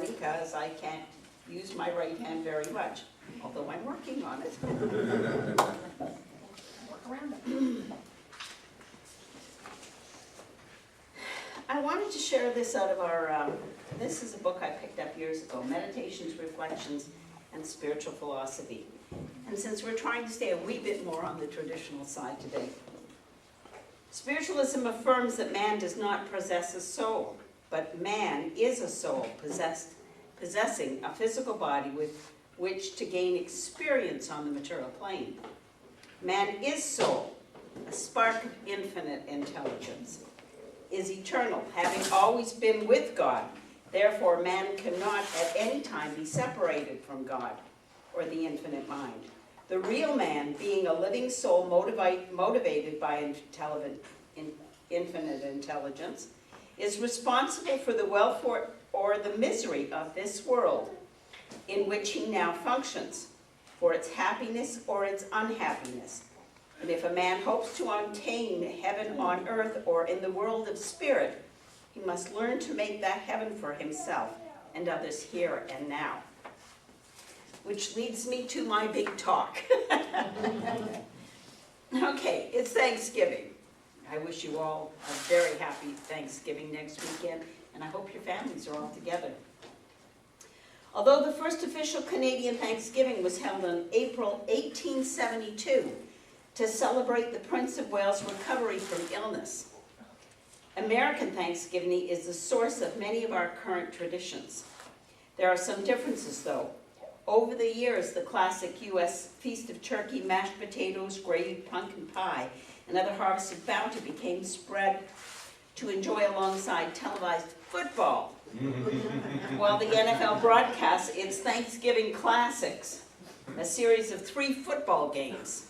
because I can't use my right hand very much, although I'm working on it. Work around it. I wanted to share this out of our, this is a book I picked up years ago, Meditations, Reflections, and Spiritual Philosophy. And since we're trying to stay a wee bit more on the traditional side today, spiritualism affirms that man does not possess a soul, but man is a soul possessing a physical body with which to gain experience on the material plane. Man is soul, a spark of infinite intelligence, is eternal, having always been with God. Therefore, man cannot at any time be separated from God or the infinite mind. The real man, being a living soul motivated by infinite intelligence, is responsible for the welfare or the misery of this world in which he now functions, for its happiness or its unhappiness. And if a man hopes to obtain heaven on earth or in the world of spirit, he must learn to make that heaven for himself and others here and now. Which leads me to my big talk. Okay, it's Thanksgiving. I wish you all a very happy Thanksgiving next weekend, and I hope your families are all together. Although the first official Canadian Thanksgiving was held in April 1872 to celebrate the Prince of Wales' recovery from illness, American Thanksgiving is the source of many of our current traditions. There are some differences, though. Over the years, the classic U.S. Feast of Turkey, mashed potatoes, gravy, pumpkin pie, and other harvested bounty became spread to enjoy alongside televised football, while the NFL broadcasts its Thanksgiving Classics, a series of 3 football games.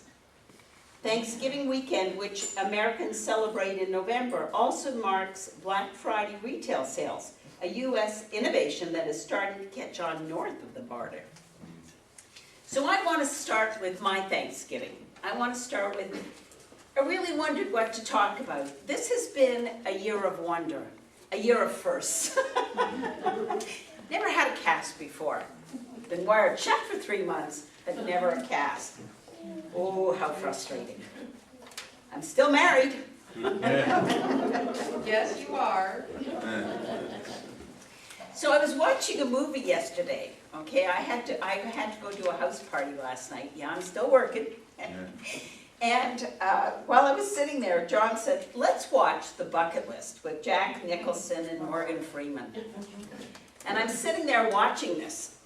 Thanksgiving weekend, which Americans celebrate in November, also marks Black Friday retail sales, a U.S. innovation that is starting to catch on north of the border. So I want to start with my Thanksgiving. I want to start with, I really wondered what to talk about. This has been a year of wonder, a year of firsts. Never had a cast before. Been wired shut for 3 months, but never a cast. Oh, how frustrating. I'm still married. Yes, you are. So I was watching a movie yesterday. Okay, I had to go to a house party last night. Yeah, I'm still working. And while I was sitting there, John said, let's watch The Bucket List with Jack Nicholson and Morgan Freeman. And I'm sitting there watching this.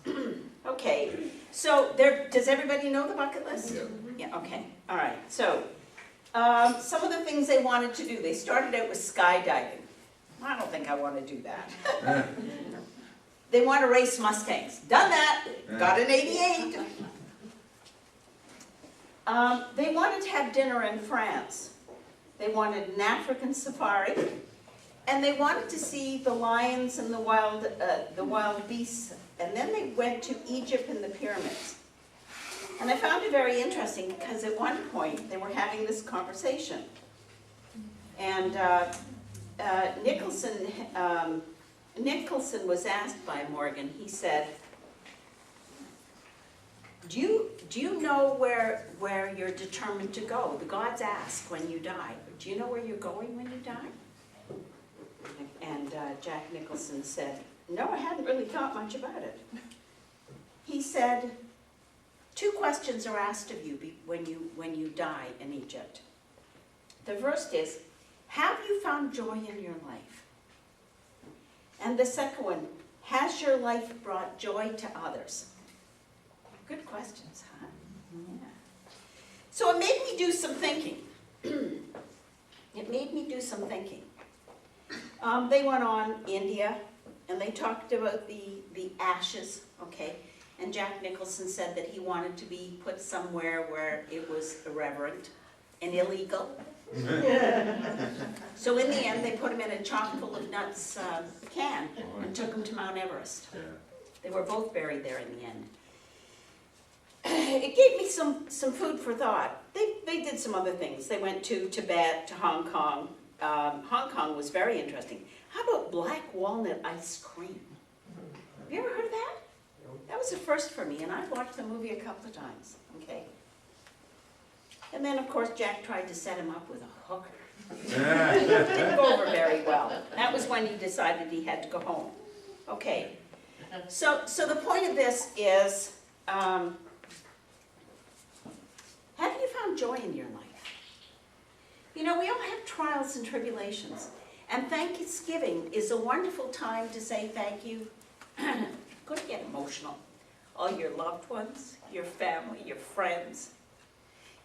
Okay, so does everybody know The Bucket List? Yeah, okay, all right. So some of the things they wanted to do, they started out with skydiving. I don't think I want to do that. They want to race Mustangs. Done that. Got an 88. They wanted to have dinner in France. They wanted an African safari. And they wanted to see the lions and the wild beasts. And then they went to Egypt and the pyramids. And I found it very interesting because at one point they were having this conversation. And Nicholson was asked by Morgan, he said, do you know where you're determined to go? The gods ask when you die. Do you know where you're going when you die? And Jack Nicholson said, no, I hadn't really thought much about it. He said, 2 questions are asked of you when you die in Egypt. The first is, have you found joy in your life? And the second one, has your life brought joy to others? Good questions, huh? Yeah. So it made me do some thinking. It made me do some thinking. They went on India, and they talked about the ashes, okay? And Jack Nicholson said that he wanted to be put somewhere where it was irreverent and illegal. So in the end, they put him in a chock full of nuts can and took him to Mount Everest. They were both buried there in the end. It gave me some food for thought. They did some other things. They went to Tibet, to Hong Kong. Hong Kong was very interesting. How about black walnut ice cream? Have you ever was a first for me, and I watched the movie a couple of times, okay? And then, of course, Jack tried to set him up with a hooker. It didn't go over very well. That was when he decided he had to go home. Okay, so the point of this is, have you found joy in your life? You know, we all have trials and tribulations, and Thanksgiving is a wonderful time to say thank you. I'm going to get emotional. All your loved ones, your family, your friends.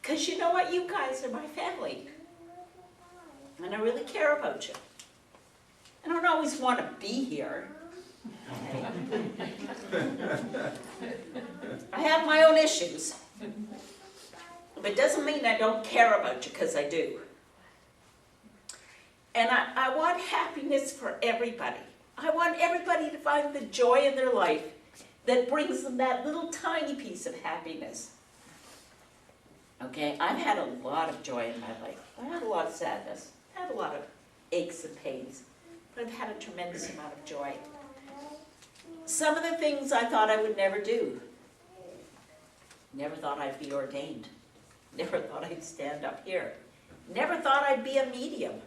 Because you know what? You guys are my family. And I really care about you. I don't always want to be here. I have my own issues. But it doesn't mean I don't care about you, because I do. And I want happiness for everybody. I want everybody to find the joy in their life that brings them that little tiny piece of happiness. Okay, I've had a lot of joy in my life. I've had a lot of sadness. I've had a lot of aches and pains. But I've had a tremendous amount of joy. Some of the things I thought I would never do. Never thought I'd be ordained. Never thought I'd stand up here. Never thought I'd be a medium.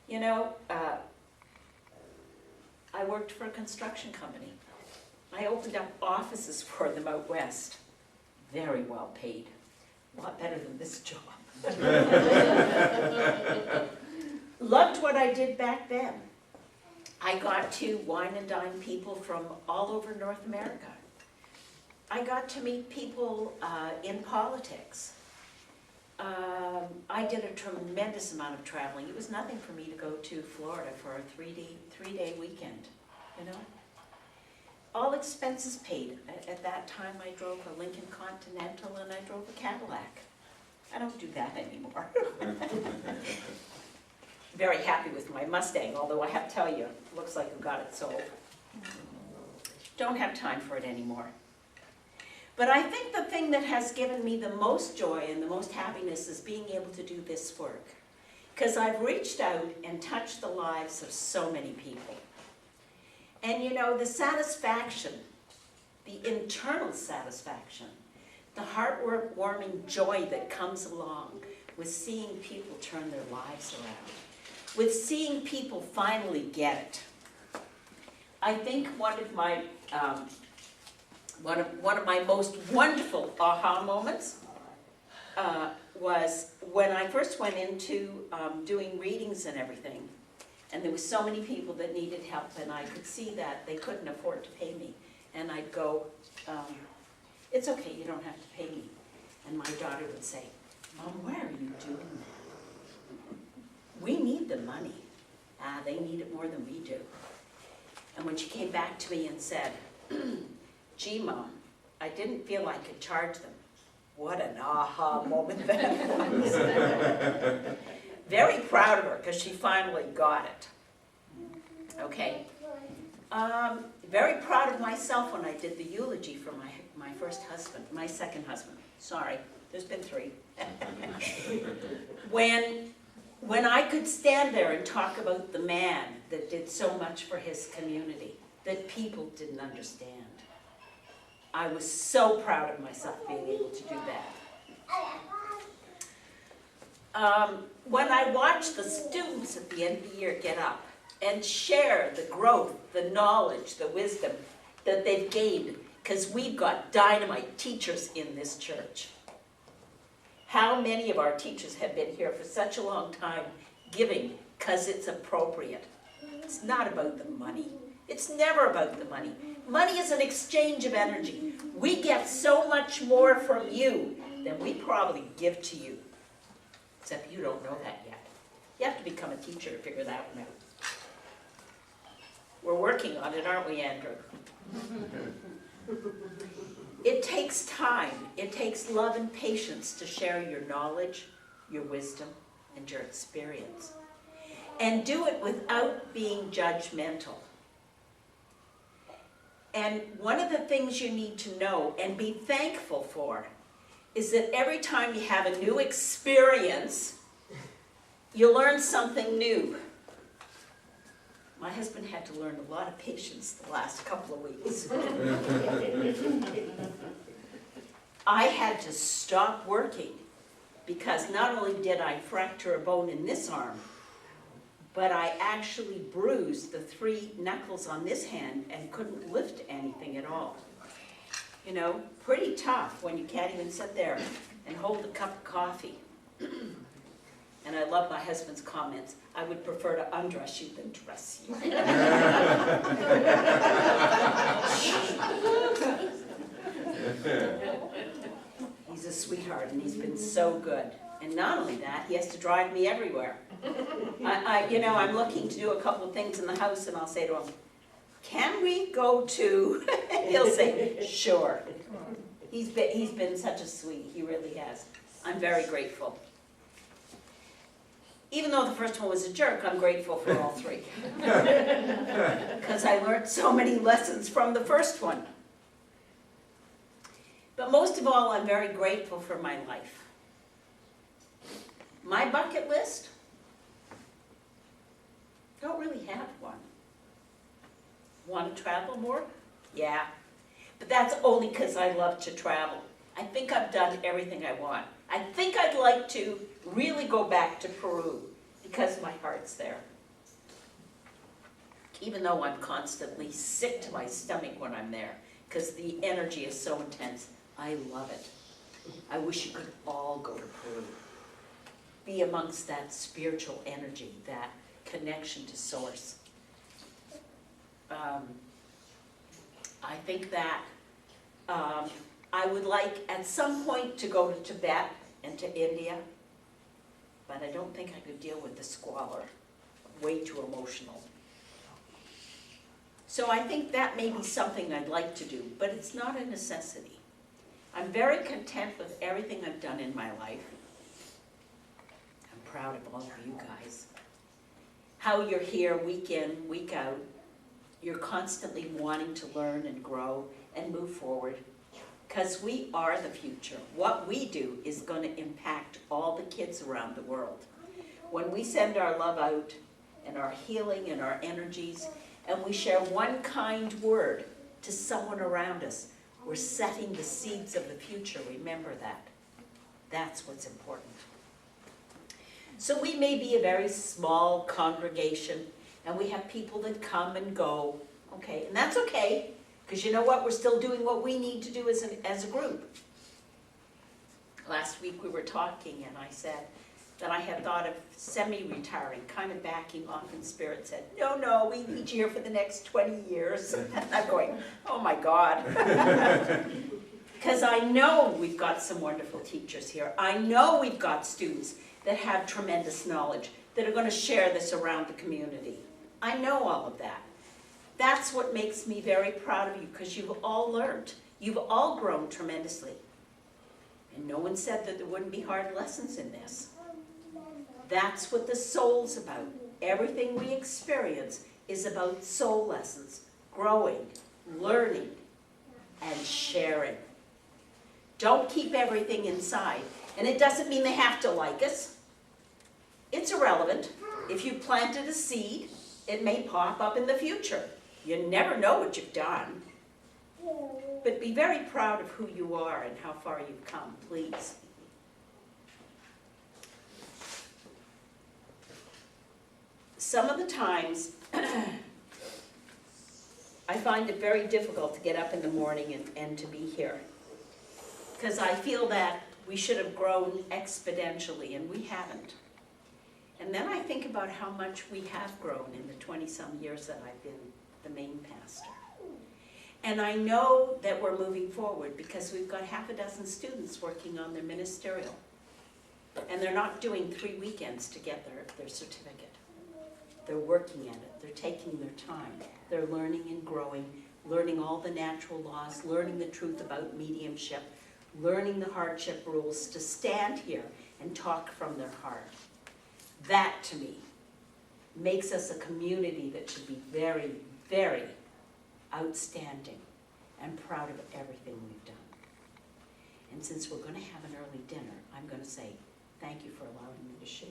You know, I worked for a construction company. I opened up offices for them out west. Very well paid. A lot better than this job. Loved what I did back then. I got to wine and dine people from all over North America. I got to meet people in politics. I did a tremendous amount of traveling. It was nothing for me to go to Florida for a three-day weekend, you know. All expenses paid. At that time, I drove a Lincoln Continental and I drove a Cadillac. I don't do that anymore. Very happy with my Mustang, although I have to tell you, it looks like I've got it sold. Don't have time for it anymore. But I think the thing that has given me the most joy and the most happiness is being able to do this work. Because I've reached out and touched the lives of so many people. And you know, the satisfaction, the internal satisfaction, the heartwarming joy that comes along with seeing people turn their lives around, with seeing people finally get it. I think one of my most wonderful aha moments was when I first went into doing readings and everything. And there were so many people that needed help, and I could see that they couldn't afford to pay me. And I'd go, it's okay, you don't have to pay me. And my daughter would say, Mom, why are you doing that? We need the money. They need it more than we do. And when she came back to me and said, gee, Mom, I didn't feel I could charge them. What an aha moment that was. Very proud of her because she finally got it. Okay. Very proud of myself when I did the eulogy for my first husband, my second husband. Sorry, there's been 3. When I could stand there and talk about the man that did so much for his community, that people didn't understand. I was so proud of myself being able to do that. When I watch the students at the end of the year get up and share the growth, the knowledge, the wisdom that they've gained, because we've got dynamite teachers in this church. How many of our teachers have been here for such a long time giving because it's appropriate? It's not about the money. It's never about the money. Money is an exchange of energy. We get so much more from you than we probably give to you. Except you don't know that yet. You have to become a teacher to figure that one out. We're working on it, aren't we, Andrew? It takes time. It takes love and patience to share your knowledge, your wisdom, and your experience. And do it without being judgmental. And one of the things you need to know and be thankful for is that every time you have a new experience, you learn something new. My husband had to learn a lot of patience the last couple of weeks. I had to stop working because not only did I fracture a bone in this arm, but I actually bruised the 3 knuckles on this hand and couldn't lift anything at all. You know, pretty tough when you can't even sit there and hold a cup of coffee. And I love my husband's comments. I would prefer to undress you than dress you. He's a sweetheart, and he's been so good. And not only that, he has to drive me everywhere. I'm looking to do a couple of things in the house, and I'll say to him, "Can we go to?" He'll say, "Sure." He's been such a sweetie. He really has. I'm very grateful. Even though the first one was a jerk, I'm grateful for all 3. Because I learned so many lessons from the first one. But most of all, I'm very grateful for my life. My bucket list? Don't really have one. Want to travel more? Yeah. But that's only because I love to travel. I think I've done everything I want. I think I'd like to really go back to Peru because my heart's there. Even though I'm constantly sick to my stomach when I'm there because the energy is so intense. I love it. I wish you could all go to Peru. Be amongst that spiritual energy, that connection to Source. I think that I would like at some point to go to Tibet and to India, but I don't think I could deal with the squalor. Way too emotional. So I think that may be something I'd like to do, but it's not a necessity. I'm very content with everything I've done in my life. I'm proud of all of you guys. How you're here week in, week out. You're constantly wanting to learn and grow and move forward. Because we are the future. What we do is going to impact all the kids around the world. When we send our love out and our healing and our energies, and we share one kind word to someone around us, we're setting the seeds of the future. Remember that. That's what's important. So we may be a very small congregation, and we have people that come and go. Okay, and that's okay, because you know what? We're still doing what we need to do as a group. Last week we were talking, and I said that I had thought of semi-retiring, kind of backing off, and Spirit said, no, we need you here for the next 20 years. And I'm going, oh my God. Because I know we've got some wonderful teachers here. I know we've got students that have tremendous knowledge that are going to share this around the community. I know all of that. That's what makes me very proud of you, because you've all learned. You've all grown tremendously. And no one said that there wouldn't be hard lessons in this. That's what the soul's about. Everything we experience is about soul lessons, growing, learning, and sharing. Don't keep everything inside. And it doesn't mean they have to like us. It's irrelevant. If you planted a seed, it may pop up in the future. You never know what you've done. But be very proud of who you are and how far you've come, please. Some of the times, I find it very difficult to get up in the morning and to be here. Because I feel that we should have grown exponentially, and we haven't. And then I think about how much we have grown in the 20-some years that I've been the main pastor. And I know that we're moving forward because we've got half a dozen students working on their ministerial. And they're not doing 3 weekends to get their certificate. They're working at it. They're taking their time. They're learning and growing, learning all the natural laws, learning the truth about mediumship, learning the hardship rules to stand here and talk from their heart. That, to me, makes us a community that should be very, very outstanding and proud of everything we've done. And since we're going to have an early dinner, I'm going to say thank you for allowing me to share.